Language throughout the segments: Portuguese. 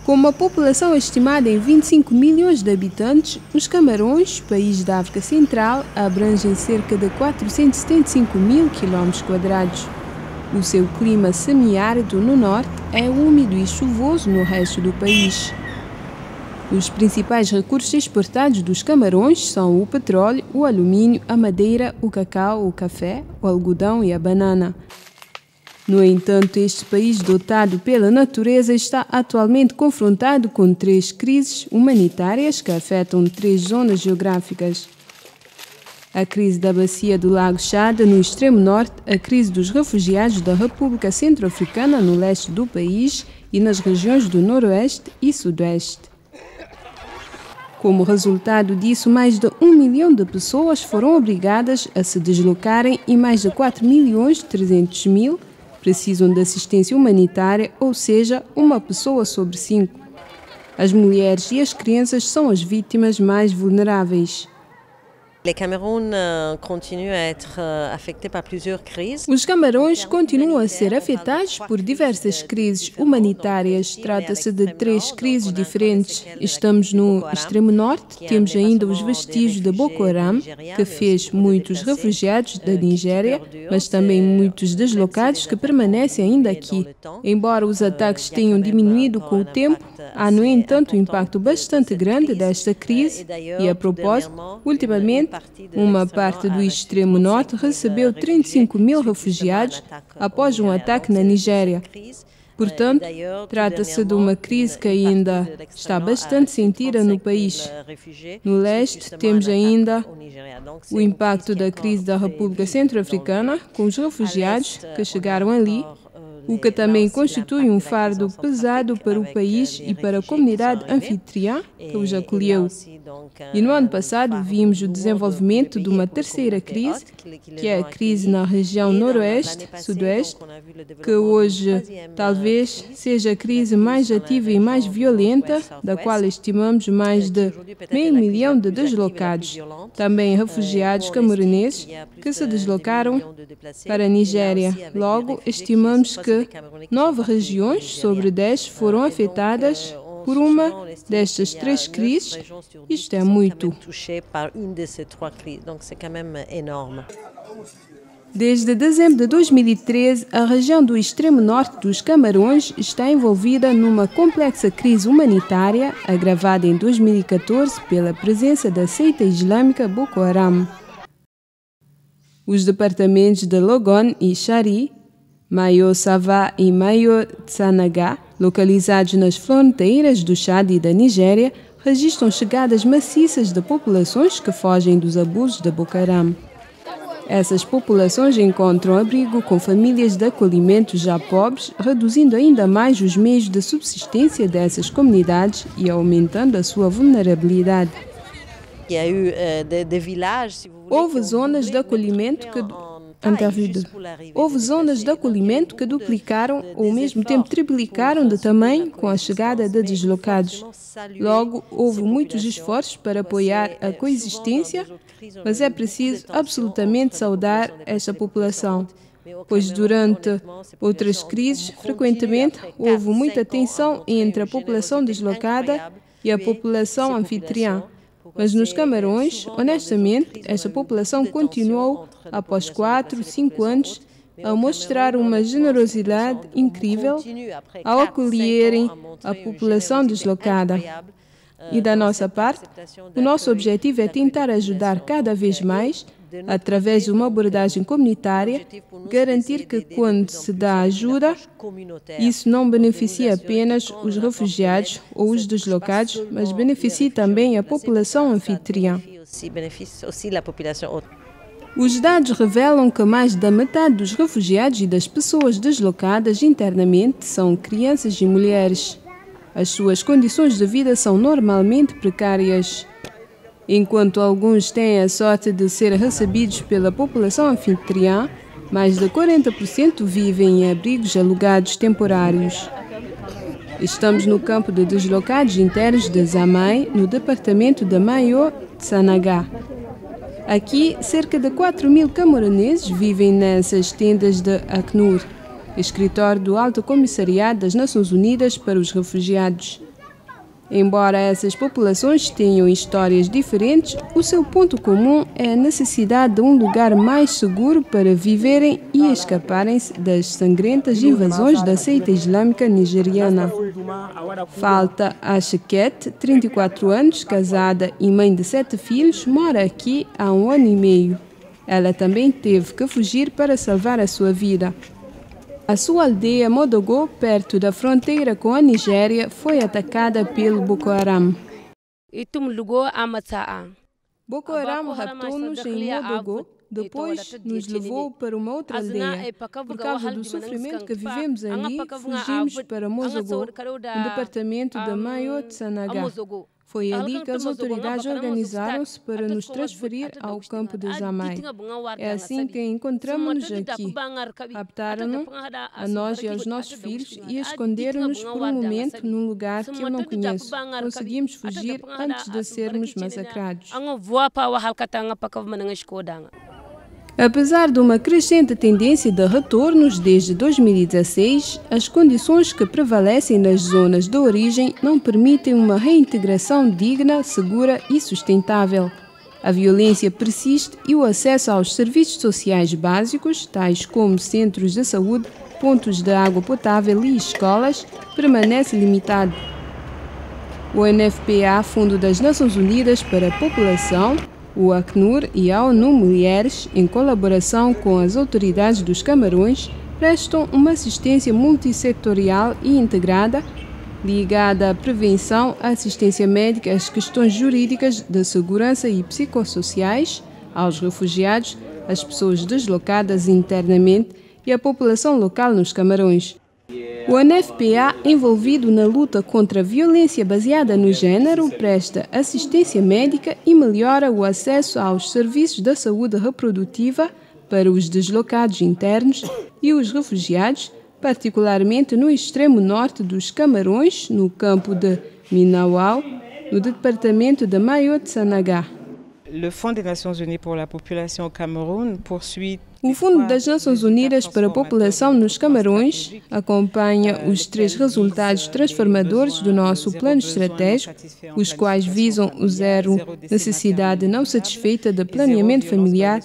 Com uma população estimada em 25 milhões de habitantes, os Camarões, país da África Central, abrangem cerca de 475 mil km². O seu clima semiárido no norte é úmido e chuvoso no resto do país. Os principais recursos exportados dos Camarões são o petróleo, o alumínio, a madeira, o cacau, o café, o algodão e a banana. No entanto, este país dotado pela natureza está atualmente confrontado com 3 crises humanitárias que afetam 3 zonas geográficas. A crise da bacia do Lago Chad, no extremo norte, a crise dos refugiados da República Centro-Africana, no leste do país, e nas regiões do noroeste e sudoeste. Como resultado disso, mais de 1 milhão de pessoas foram obrigadas a se deslocarem e mais de 4.300.000 precisam de assistência humanitária, ou seja, uma pessoa sobre 5. As mulheres e as crianças são as vítimas mais vulneráveis. Os Camarões continuam a ser afetados por diversas crises humanitárias. Trata-se de 3 crises diferentes. Estamos no extremo norte, temos ainda os vestígios de Boko Haram, que fez muitos refugiados da Nigéria, mas também muitos deslocados que permanecem ainda aqui. Embora os ataques tenham diminuído com o tempo, há, no entanto, um impacto bastante grande desta crise e, a propósito, ultimamente, uma parte do extremo norte recebeu 35 mil refugiados após um ataque na Nigéria. Portanto, trata-se de uma crise que ainda está bastante sentida no país. No leste, temos ainda o impacto da crise da República Centro-Africana, com os refugiados que chegaram ali, o que também constitui um fardo pesado para o país e para a comunidade anfitriã que os acolheu. E no ano passado vimos o desenvolvimento de uma terceira crise, que é a crise na região noroeste-sudoeste, que hoje talvez seja a crise mais ativa e mais violenta, da qual estimamos mais de 500 mil de deslocados, também refugiados cameruneses que se deslocaram para a Nigéria. Logo, estimamos que 9 regiões sobre 10 foram afetadas por uma destas 3 crises. Isto é muito. Desde dezembro de 2013, a região do extremo norte dos Camarões está envolvida numa complexa crise humanitária, agravada em 2014 pela presença da seita islâmica Boko Haram. Os departamentos de Logon e Chari, Mayo Sava e Mayo Tsanaga, localizados nas fronteiras do Chad e da Nigéria, registram chegadas maciças de populações que fogem dos abusos de Boko Haram. Essas populações encontram abrigo com famílias de acolhimento já pobres, reduzindo ainda mais os meios de subsistência dessas comunidades e aumentando a sua vulnerabilidade. Houve zonas de acolhimento que duplicaram ou ao mesmo tempo triplicaram de tamanho com a chegada de deslocados. Logo, houve muitos esforços para apoiar a coexistência, mas é preciso absolutamente saudar esta população, pois durante outras crises, frequentemente, houve muita tensão entre a população deslocada e a população anfitriã. Mas nos Camarões, honestamente, esta população continuou, após 4, 5 anos, a mostrar uma generosidade incrível ao acolherem a população deslocada. E da nossa parte, o nosso objetivo é tentar ajudar cada vez mais, através de uma abordagem comunitária, garantir que quando se dá ajuda, isso não beneficia apenas os refugiados ou os deslocados, mas beneficia também a população anfitriã. Os dados revelam que mais da metade dos refugiados e das pessoas deslocadas internamente são crianças e mulheres. As suas condições de vida são normalmente precárias. Enquanto alguns têm a sorte de ser recebidos pela população anfitriã, mais de 40% vivem em abrigos alugados temporários. Estamos no campo de deslocados internos de Zamai, no departamento de Mayo Tsanaga. Aqui, cerca de 4.000 cameruneses vivem nessas tendas de Acnur, escritório do Alto Comissariado das Nações Unidas para os Refugiados. Embora essas populações tenham histórias diferentes, o seu ponto comum é a necessidade de um lugar mais seguro para viverem e escaparem-se das sangrentas invasões da seita islâmica nigeriana. Falta Ashket, 34 anos, casada e mãe de 7 filhos, mora aqui há 1 ano e meio. Ela também teve que fugir para salvar a sua vida. A sua aldeia Modogo, perto da fronteira com a Nigéria, foi atacada pelo Boko Haram. Boko Haram raptou-nos em Modogo, depois nos levou para uma outra aldeia. Por causa do sofrimento que vivemos ali, fugimos para Mozogo, no departamento de Mayo-Tsanaga. Foi ali que as autoridades organizaram-se para nos transferir ao campo de Zamai. É assim que encontramos-nos aqui. Raptaram-nos a nós e aos nossos filhos e esconderam-nos por um momento num lugar que eu não conheço. Conseguimos fugir antes de sermos massacrados. Apesar de uma crescente tendência de retornos desde 2016, as condições que prevalecem nas zonas de origem não permitem uma reintegração digna, segura e sustentável. A violência persiste e o acesso aos serviços sociais básicos, tais como centros de saúde, pontos de água potável e escolas, permanece limitado. O UNFPA, Fundo das Nações Unidas para a População, o Acnur e a ONU Mulheres, em colaboração com as autoridades dos Camarões, prestam uma assistência multissetorial e integrada, ligada à prevenção, assistência médica, às questões jurídicas de segurança e psicossociais, aos refugiados, às pessoas deslocadas internamente e à população local nos Camarões. O UNFPA, envolvido na luta contra a violência baseada no género, presta assistência médica e melhora o acesso aos serviços da saúde reprodutiva para os deslocados internos e os refugiados, particularmente no extremo norte dos Camarões, no campo de Minawau, no departamento de Mayo-Tsanaga. O Fundo das Nações Unidas para a População nos Camarões acompanha os 3 resultados transformadores do nosso plano estratégico, os quais visam o zero necessidade não satisfeita de planeamento familiar,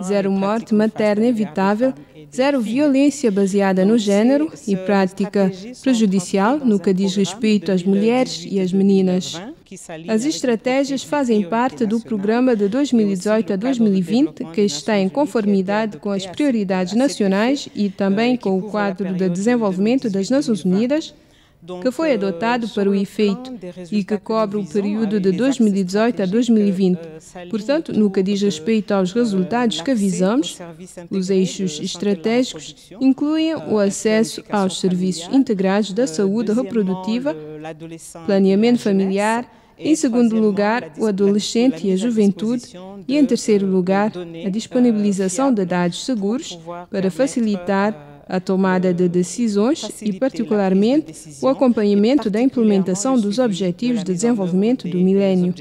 zero morte materna evitável, zero violência baseada no género e prática prejudicial no que diz respeito às mulheres e às meninas. As estratégias fazem parte do programa de 2018 a 2020, que está em conformidade com as prioridades nacionais e também com o quadro de desenvolvimento das Nações Unidas, que foi adotado para o efeito e que cobre o período de 2018 a 2020. Portanto, no que diz respeito aos resultados que visamos, os eixos estratégicos incluem o acesso aos serviços integrados da saúde reprodutiva, planeamento familiar, em segundo lugar, o adolescente e a juventude e, em terceiro lugar, a disponibilização de dados seguros para facilitar a tomada de decisões e, particularmente, o acompanhamento da implementação dos Objetivos de Desenvolvimento do Milênio.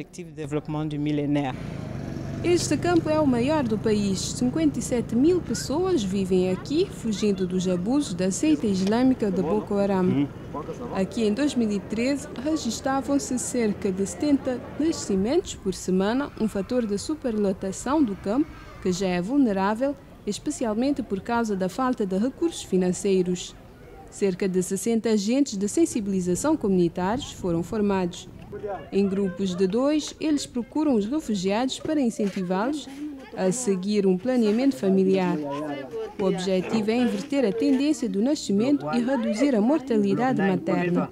Este campo é o maior do país. 57.000 pessoas vivem aqui, fugindo dos abusos da seita islâmica de Boko Haram. Aqui em 2013, registavam-se cerca de 70 nascimentos por semana, um fator de superlotação do campo, que já é vulnerável, especialmente por causa da falta de recursos financeiros. Cerca de 60 agentes de sensibilização comunitários foram formados. Em grupos de 2, eles procuram os refugiados para incentivá-los a seguir um planeamento familiar. O objetivo é inverter a tendência do nascimento e reduzir a mortalidade materna.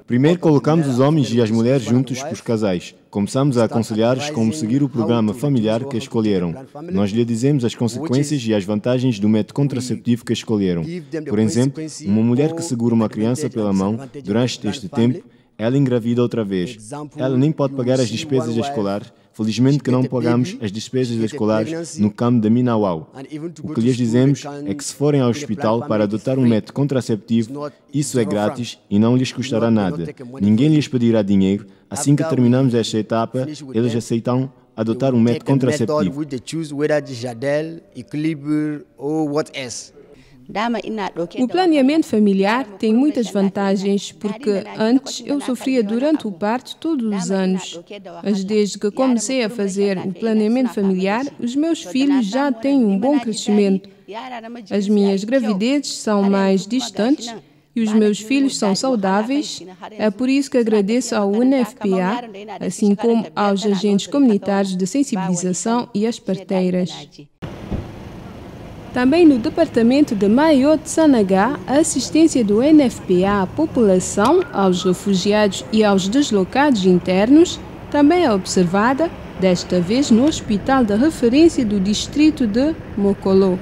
Primeiro colocamos os homens e as mulheres juntos com os casais. Começamos a aconselhar-os como seguir o programa familiar que escolheram. Nós lhe dizemos as consequências e as vantagens do método contraceptivo que escolheram. Por exemplo, uma mulher que segura uma criança pela mão durante este tempo, ela engravida outra vez. Ela nem pode pagar as despesas escolares. Felizmente que não pagamos as despesas escolares no campo de Minawau. O que lhes dizemos é que se forem ao hospital para adotar um método contraceptivo, isso é grátis e não lhes custará nada. Ninguém lhes pedirá dinheiro. Assim que terminamos esta etapa, eles aceitam adotar um método contraceptivo. O planeamento familiar tem muitas vantagens, porque antes eu sofria durante o parto todos os anos. Mas desde que comecei a fazer o planeamento familiar, os meus filhos já têm um bom crescimento. As minhas gravidezes são mais distantes e os meus filhos são saudáveis. É por isso que agradeço ao UNFPA, assim como aos agentes comunitários de sensibilização e às parteiras. Também no departamento de Mayotte-Sanagá, a assistência do UNFPA à população, aos refugiados e aos deslocados internos também é observada, desta vez no Hospital de Referência do Distrito de Mokolo.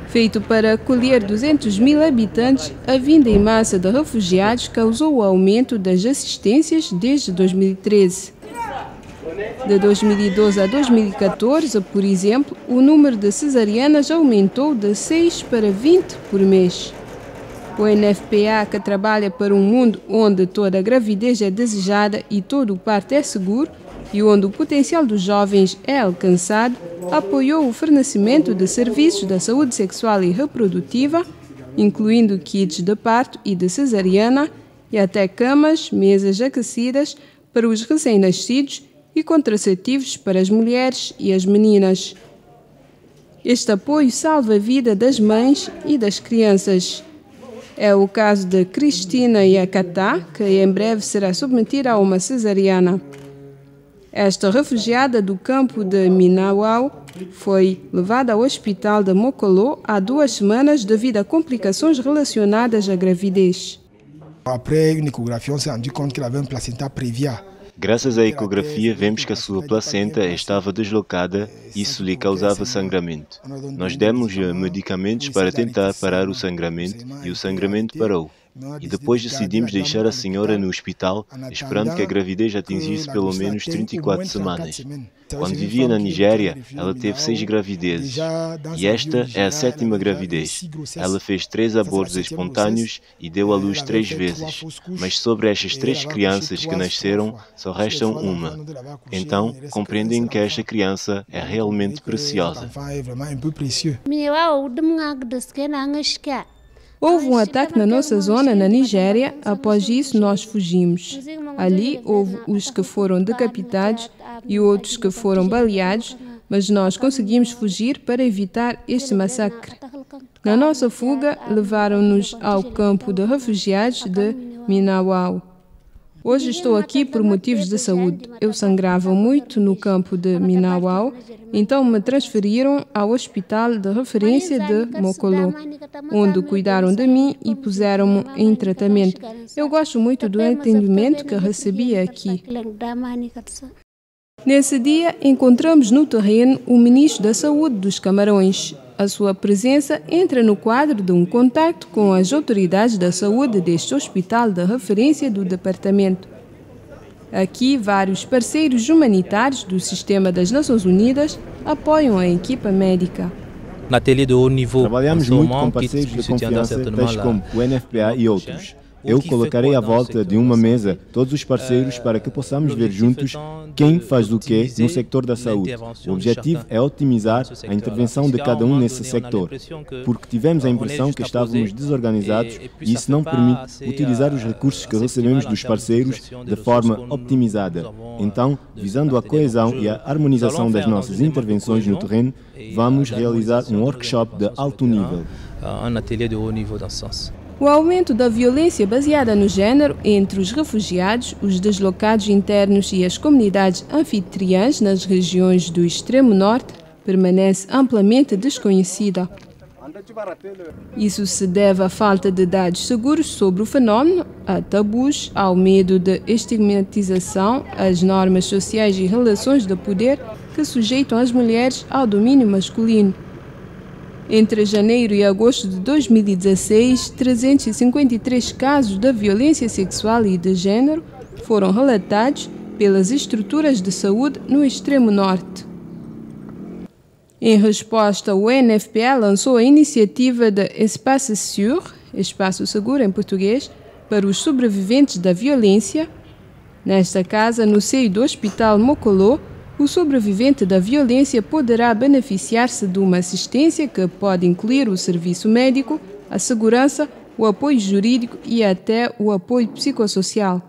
Feito para acolher 200.000 habitantes, a vinda em massa de refugiados causou o aumento das assistências desde 2013. De 2012 a 2014, por exemplo, o número de cesarianas aumentou de 6 para 20 por mês. O UNFPA, que trabalha para um mundo onde toda gravidez é desejada e todo o parto é seguro, e onde o potencial dos jovens é alcançado, apoiou o fornecimento de serviços da saúde sexual e reprodutiva, incluindo kits de parto e de cesariana, e até camas, mesas aquecidas para os recém-nascidos e contraceptivos para as mulheres e as meninas. Este apoio salva a vida das mães e das crianças. É o caso de Cristina Yakatá, que em breve será submetida a uma cesariana. Esta refugiada do campo de Minawau foi levada ao hospital de Mokolo há 2 semanas devido a complicações relacionadas à gravidez. Après une échographie, on s'est rendu compte qu'elle avait un placenta prévia. Graças à ecografia, vemos que a sua placenta estava deslocada e isso lhe causava sangramento. Nós demos-lhe medicamentos para tentar parar o sangramento e o sangramento parou. E depois decidimos deixar a senhora no hospital, esperando que a gravidez atingisse pelo menos 34 semanas. Quando vivia na Nigéria, ela teve 6 gravidezes. E esta é a 7ª gravidez. Ela fez 3 abortos espontâneos e deu à luz 3 vezes. Mas sobre estas 3 crianças que nasceram, só restam uma. Então, compreendem que esta criança é realmente preciosa. Houve um ataque na nossa zona, na Nigéria. Após isso, nós fugimos. Ali, houve os que foram decapitados e outros que foram baleados, mas nós conseguimos fugir para evitar este massacre. Na nossa fuga, levaram-nos ao campo de refugiados de Minawau. Hoje estou aqui por motivos de saúde. Eu sangrava muito no campo de Minawau, então me transferiram ao hospital de referência de Mokolo, onde cuidaram de mim e puseram-me em tratamento. Eu gosto muito do atendimento que recebi aqui. Nesse dia, encontramos no terreno o ministro da Saúde dos Camarões. A sua presença entra no quadro de um contacto com as autoridades da saúde deste hospital de referência do departamento. Aqui, vários parceiros humanitários do Sistema das Nações Unidas apoiam a equipa médica. Trabalhamos muito com parceiros de confiança, tais como o UNFPA e outros. Eu colocarei à volta de uma mesa todos os parceiros para que possamos ver juntos quem faz o quê no sector da saúde. O objetivo é otimizar a intervenção de cada um nesse sector, porque tivemos a impressão que estávamos desorganizados e isso não permite utilizar os recursos que recebemos dos parceiros de forma optimizada. Então, visando a coesão e a harmonização das nossas intervenções no terreno, vamos realizar um workshop de alto nível. O aumento da violência baseada no género entre os refugiados, os deslocados internos e as comunidades anfitriãs nas regiões do extremo norte permanece amplamente desconhecida. Isso se deve à falta de dados seguros sobre o fenômeno, a tabus, ao medo de estigmatização, às normas sociais e relações de poder que sujeitam as mulheres ao domínio masculino. Entre janeiro e agosto de 2016, 353 casos de violência sexual e de género foram relatados pelas estruturas de saúde no extremo norte. Em resposta, o UNFPA lançou a iniciativa de Espace Sûr, Espaço Seguro em português, para os sobreviventes da violência. Nesta casa, no seio do Hospital Mokolo, o sobrevivente da violência poderá beneficiar-se de uma assistência que pode incluir o serviço médico, a segurança, o apoio jurídico e até o apoio psicossocial.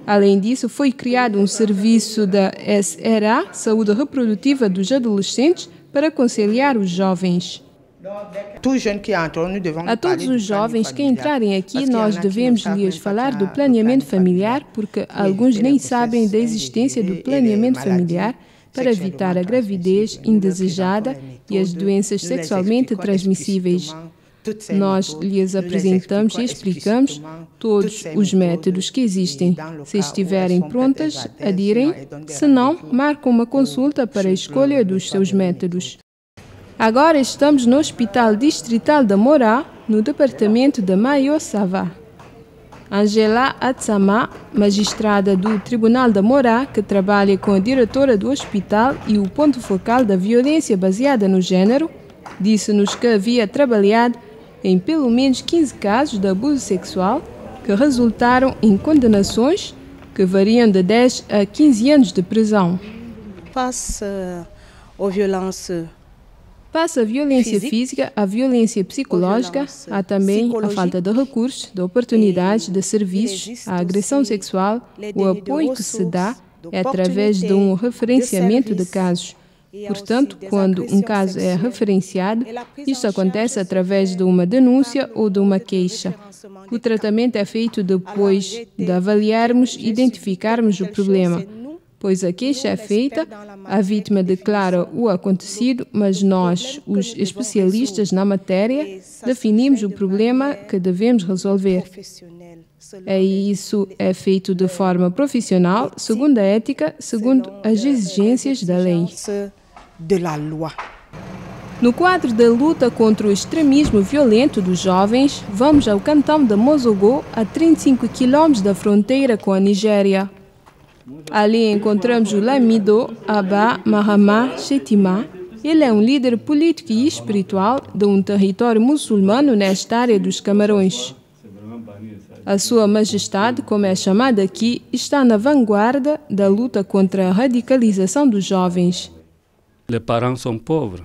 Além disso, foi criado um serviço da SRA, Saúde Reprodutiva dos Adolescentes, para conciliar os jovens. A todos os jovens que entrarem aqui, nós devemos lhes falar do planeamento familiar, porque alguns nem sabem da existência do planeamento familiar para evitar a gravidez indesejada e as doenças sexualmente transmissíveis. Nós lhes apresentamos e explicamos todos os métodos que existem. Se estiverem prontas, adirem, se não, marcam uma consulta para a escolha dos seus métodos. Agora estamos no Hospital Distrital de Morá, no departamento de Mayo-Sava. Angela Atsama, magistrada do Tribunal de Morá, que trabalha com a diretora do hospital e o ponto focal da violência baseada no género, disse-nos que havia trabalhado em pelo menos 15 casos de abuso sexual que resultaram em condenações que variam de 10 a 15 anos de prisão. Face à violência física, à violência psicológica, há também a falta de recursos, de oportunidades, de serviços, a agressão sexual. O apoio que se dá é através de um referenciamento de casos. Portanto, quando um caso é referenciado, isto acontece através de uma denúncia ou de uma queixa. O tratamento é feito depois de avaliarmos e identificarmos o problema, pois a queixa é feita, a vítima declara o acontecido, mas nós, os especialistas na matéria, definimos o problema que devemos resolver. E isso é feito de forma profissional, segundo a ética, segundo as exigências da lei. No quadro da luta contra o extremismo violento dos jovens, vamos ao cantão de Mozogo, a 35 km da fronteira com a Nigéria. Ali encontramos o Lamido Abba Mahama Shetima. Ele é um líder político e espiritual de um território muçulmano nesta área dos Camarões. A Sua Majestade, como é chamada aqui, está na vanguarda da luta contra a radicalização dos jovens. Les parents sont pauvres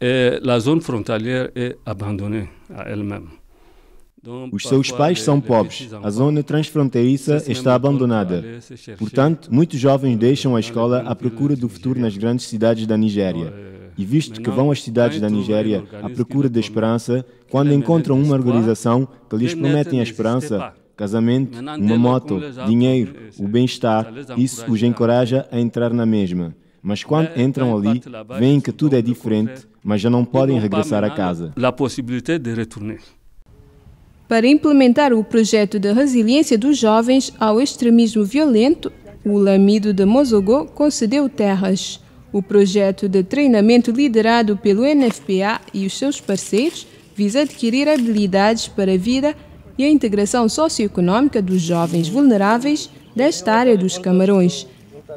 et la zone frontalière est abandonnée à elle-même. Os seus pais são pobres. A zona transfronteiriça está abandonada. Portanto, muitos jovens deixam a escola à procura do futuro nas grandes cidades da Nigéria. E visto que vão às cidades da Nigéria à procura da esperança, quando encontram uma organização que lhes prometem a esperança, casamento, uma moto, dinheiro, o bem-estar, isso os encoraja a entrar na mesma. Mas quando entram ali, veem que tudo é diferente, mas já não podem regressar a casa. Para implementar o projeto de resiliência dos jovens ao extremismo violento, o Lamido de Mozogo concedeu terras. O projeto de treinamento liderado pelo NFPA e os seus parceiros visa adquirir habilidades para a vida e a integração socioeconômica dos jovens vulneráveis desta área dos Camarões.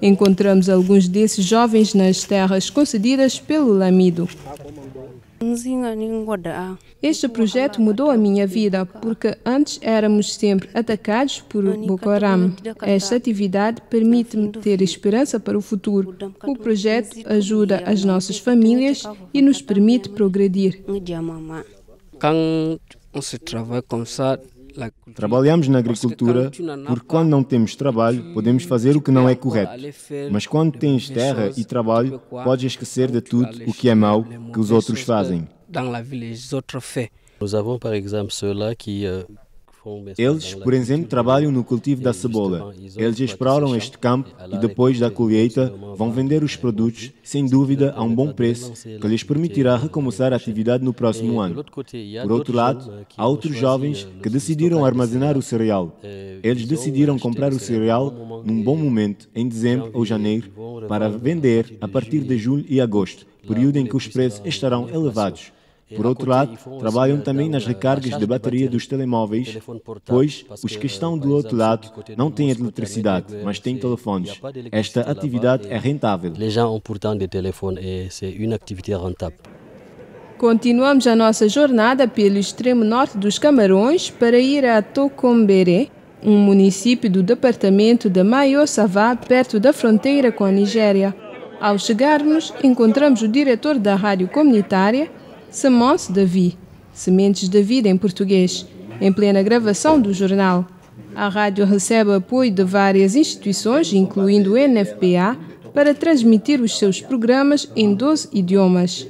Encontramos alguns desses jovens nas terras concedidas pelo Lamido. Este projeto mudou a minha vida, porque antes éramos sempre atacados por Boko Haram. Esta atividade permite-me ter esperança para o futuro. O projeto ajuda as nossas famílias e nos permite progredir. Trabalhamos na agricultura porque quando não temos trabalho, podemos fazer o que não é correto. Mas quando tens terra e trabalho, podes esquecer de tudo o que é mau que os outros fazem. Eles, por exemplo, trabalham no cultivo da cebola. Eles exploram este campo e depois da colheita vão vender os produtos, sem dúvida, a um bom preço, que lhes permitirá recomeçar a atividade no próximo ano. Por outro lado, há outros jovens que decidiram armazenar o cereal. Eles decidiram comprar o cereal num bom momento, em dezembro ou janeiro, para vender a partir de julho e agosto, período em que os preços estarão elevados. Por outro lado, trabalham também nas recargas de bateria dos telemóveis, pois os que estão do outro lado não têm eletricidade, mas têm telefones. Esta atividade é rentável. Continuamos a nossa jornada pelo extremo norte dos Camarões para ir a Tokombere, um município do departamento de Mayo-Sava, perto da fronteira com a Nigéria. Ao chegarmos, encontramos o diretor da rádio comunitária, Semence de Vie, Sementes de Vida em português, em plena gravação do jornal. A rádio recebe apoio de várias instituições, incluindo o NFPA, para transmitir os seus programas em 12 idiomas.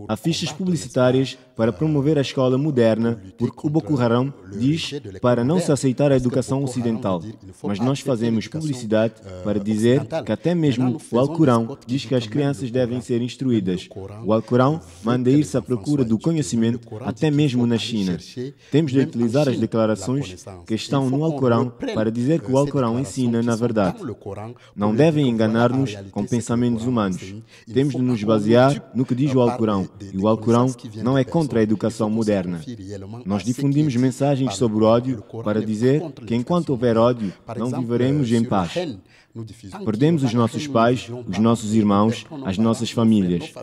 Há fichas publicitárias para promover a escola moderna, porque o Boko Haram diz para não se aceitar a educação ocidental. Mas nós fazemos publicidade para dizer que até mesmo o Alcorão diz que as crianças devem ser instruídas. O Alcorão manda ir-se à procura do conhecimento, até mesmo na China. Temos de utilizar as declarações que estão no Alcorão para dizer que o Alcorão ensina na verdade. Não devem enganar-nos com pensamentos humanos. Temos de nos basear no que diz o Alcorão. E o Alcorão não é contra a educação moderna. Nós difundimos mensagens sobre o ódio para dizer que enquanto houver ódio, não viveremos em paz. Perdemos os nossos pais, os nossos irmãos, as nossas famílias.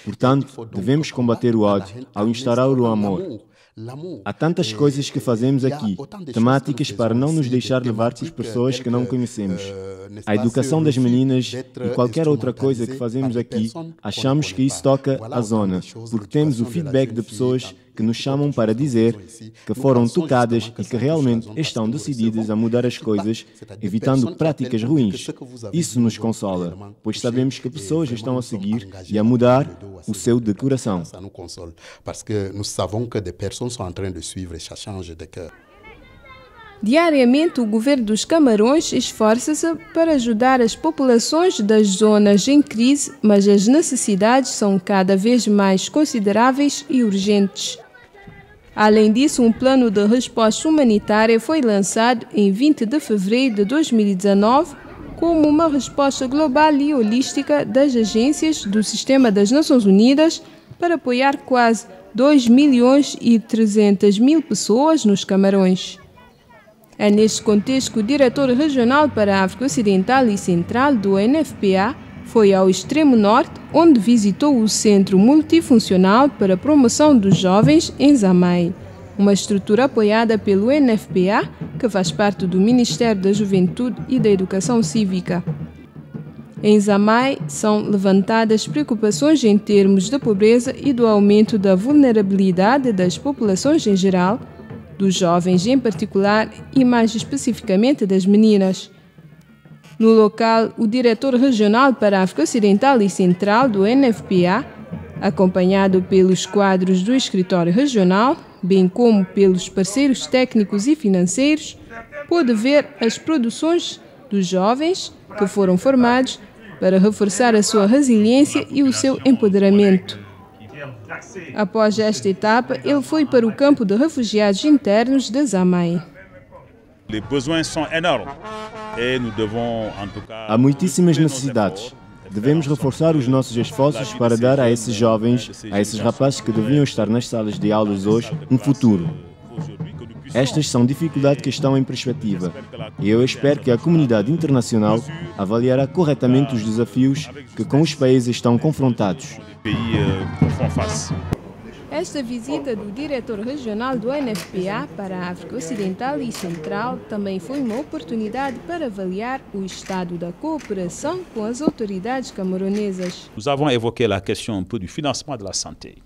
Portanto, devemos combater o ódio ao instaurar o amor. Há tantas coisas que fazemos aqui, temáticas para não nos deixar levar por pessoas que não conhecemos. A educação das meninas e qualquer outra coisa que fazemos aqui, achamos que isso toca a zona, porque temos o feedback de pessoas que nos chamam para dizer que foram tocadas e que realmente estão decididas a mudar as coisas, evitando práticas ruins. Isso nos consola, pois sabemos que pessoas estão a seguir e a mudar o seu de coração. Diariamente, o governo dos Camarões esforça-se para ajudar as populações das zonas em crise, mas as necessidades são cada vez mais consideráveis e urgentes. Além disso, um plano de resposta humanitária foi lançado em 20 de fevereiro de 2019 como uma resposta global e holística das agências do Sistema das Nações Unidas para apoiar quase 2.300.000 pessoas nos Camarões. É neste contexto que o diretor regional para a África Ocidental e Central do NFPA foi ao extremo norte, onde visitou o Centro Multifuncional para a Promoção dos Jovens em Zamai, uma estrutura apoiada pelo NFPA, que faz parte do Ministério da Juventude e da Educação Cívica. Em Zamai são levantadas preocupações em termos da pobreza e do aumento da vulnerabilidade das populações em geral, dos jovens em particular e mais especificamente das meninas. No local, o diretor regional para a África Ocidental e Central do NFPA, acompanhado pelos quadros do escritório regional, bem como pelos parceiros técnicos e financeiros, pôde ver as produções dos jovens que foram formados para reforçar a sua resiliência e o seu empoderamento. Após esta etapa, ele foi para o campo de refugiados internos de Zamai. Há muitíssimas necessidades. Devemos reforçar os nossos esforços para dar a esses jovens, a esses rapazes que deviam estar nas salas de aulas hoje, um futuro. Estas são dificuldades que estão em perspectiva e eu espero que a comunidade internacional avaliará corretamente os desafios que com os países estão confrontados. Esta visita do diretor regional do NFPA para a África Ocidental e Central também foi uma oportunidade para avaliar o estado da cooperação com as autoridades camaronesas. Nós avons évoqué a questão do financiamento da saúde.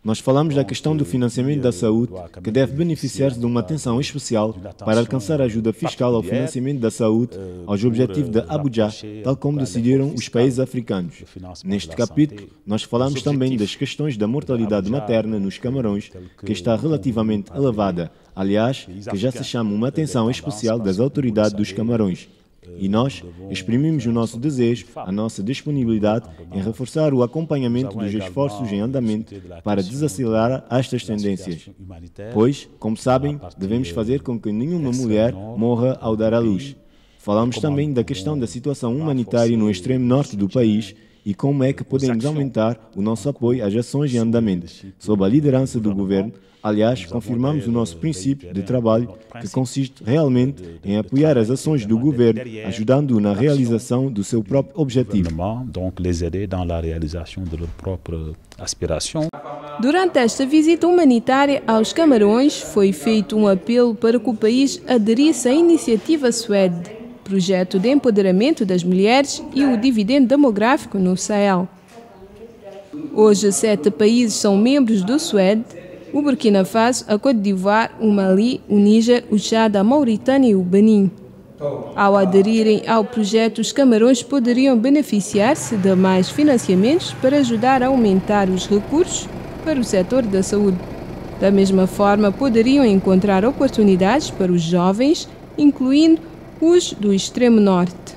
Nós falamos da questão do financiamento da saúde, que deve beneficiar-se de uma atenção especial para alcançar a ajuda fiscal ao financiamento da saúde aos objetivos de Abuja, tal como decidiram os países africanos. Neste capítulo, nós falamos também das questões da mortalidade materna nos Camarões, que está relativamente elevada, aliás, que já se chama uma atenção especial das autoridades dos Camarões. E nós exprimimos o nosso desejo, a nossa disponibilidade em reforçar o acompanhamento dos esforços em andamento para desacelerar estas tendências. Pois, como sabem, devemos fazer com que nenhuma mulher morra ao dar à luz. Falamos também da questão da situação humanitária no extremo norte do país e como é que podemos aumentar o nosso apoio às ações em andamento, sob a liderança do governo. Aliás, confirmamos o nosso princípio de trabalho, que consiste realmente em apoiar as ações do governo, ajudando-o na realização do seu próprio objetivo. Donc, les aider dans la réalisation de leur propre aspiration. Durante esta visita humanitária aos Camarões, foi feito um apelo para que o país aderisse à iniciativa Suede, projeto de empoderamento das mulheres e o dividendo demográfico no Sahel. Hoje, 7 países são membros do Suede: o Burkina Faso, a Côte d'Ivoire, o Mali, o Níger, o Chad, a Mauritânia e o Benin. Ao aderirem ao projeto, os Camarões poderiam beneficiar-se de mais financiamentos para ajudar a aumentar os recursos para o setor da saúde. Da mesma forma, poderiam encontrar oportunidades para os jovens, incluindo os do extremo norte.